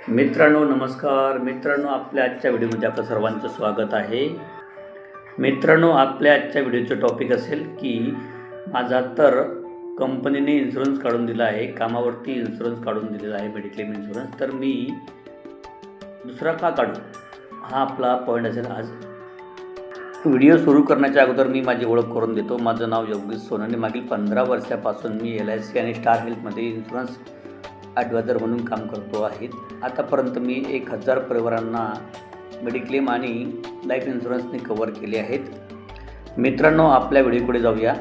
मित्रांनो नमस्कार मित्रांनो, आपल्या आजच्या व्हिडिओमध्ये आपलं सर्वांचं स्वागत आहे. मित्रांनो, आपल्या आजच्या व्हिडिओचं टॉपिक असेल की माझा तर कंपनीने इन्शुरन्स काढून दिला आहे, कामावरती इन्शुरन्स काढून दिलेला आहे, मेडिक्लेम इन्शुरन्स, तर मी दुसरा का काढू, हा आपला पॉईंट असेल. आज व्हिडिओ सुरू करण्याच्या अगोदर मी माझी ओळख करून देतो. माझं नाव योगेश सोनवणे. मागील 15 वर्षापासून मी LIC आणि स्टार हेल्थमध्ये इन्शुरन्स ॲडवायझर म्हणून काम करतो आहे. आतापर्यंत मी 1000 परिवारांना मेडिक्लेम आणि लाईफ इन्शुरन्सने कव्हर केले आहेत. मित्रांनो, आपल्या व्हिडिओकडे जाऊया.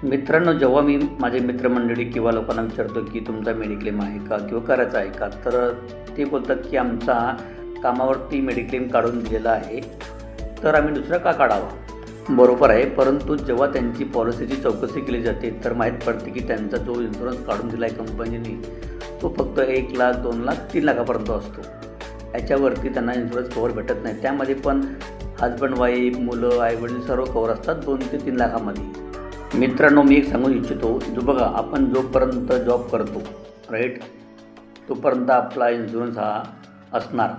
मित्रांनो, जेव्हा मी माझे मित्रमंडळी किंवा लोकांना विचारतो की तुमचा मेडिक्लेम आहे का किंवा करायचा आहे का, तर ते बोलतात की आमचा कामावरती मेडिक्लेम काढून दिलेला आहे, तर आम्ही दुसरा का काढावा. बरोबर आहे, परंतु जेव्हा त्यांची पॉलिसीची चौकशी केली जाते तर माहीत पडते की त्यांचा जो इन्शुरन्स काढून दिला आहे कंपनीने तो फक्त 1 लाख, 2 लाख, 3 लाखापर्यंत असतो. याच्यावरती त्यांना इन्शुरन्स कवर भेटत नाही. त्यामध्ये पण हजबंड वाईफ, मुलं, आईवडील सर्व कवर असतात 2 ते 3 लाखामध्ये. मित्रांनो, मी एक सांगू इच्छितो, जो बघा आपण जोपर्यंत जॉब करतो राईट, तोपर्यंत आपला इन्शुरन्स हा असणार.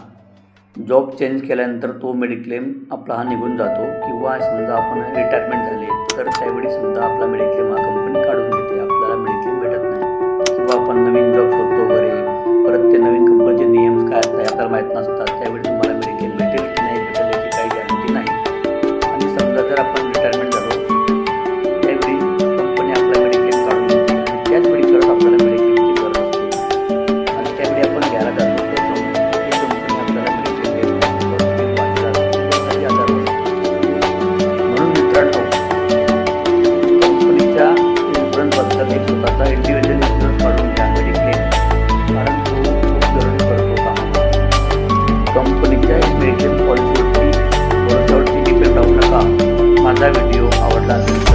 जॉब चेंज केल्यानंतर तो मेडिक्लेम आपला हा निघून जातो, किंवा समजा आपण रिटायरमेंट झाले तर त्यावेळी सुद्धा आपला मेडिक्लेम हा कंपनी काढून घेते, आपल्याला मेडिक्लेम भेटत नाही. किंवा आपण नवीन जॉब शोधतो वगैरे, परत ते नवीन कंपनीचे नियम काय असतात आपल्याला माहीत नसतात, त्यावेळी तुम्हाला मेडिक्लेम भेटेल की नाही भेटेल याची काही गॅरंटी नाही. आणि समजा जर आपण रिटायरमेंट झालो त्यावेळी कंपनी आपला मेडिक्लेम काढून घेते आणि त्याच वेळी परत आपल्याला मेडिक्लेमची गरज असते आणि त्यावेळी आपण घ्यायला जातो स्वतःचा इंडिव्हिज्युअल इन्शुरन्स काढून घ्या मेडिक्लेम, कारण तो खूप जरुरी पडतो कामाला. कंपनीच्या मेडिक्लेम पॉलिसीवरती डिपेंड राहू नका. माझा व्हिडिओ आवडला असेल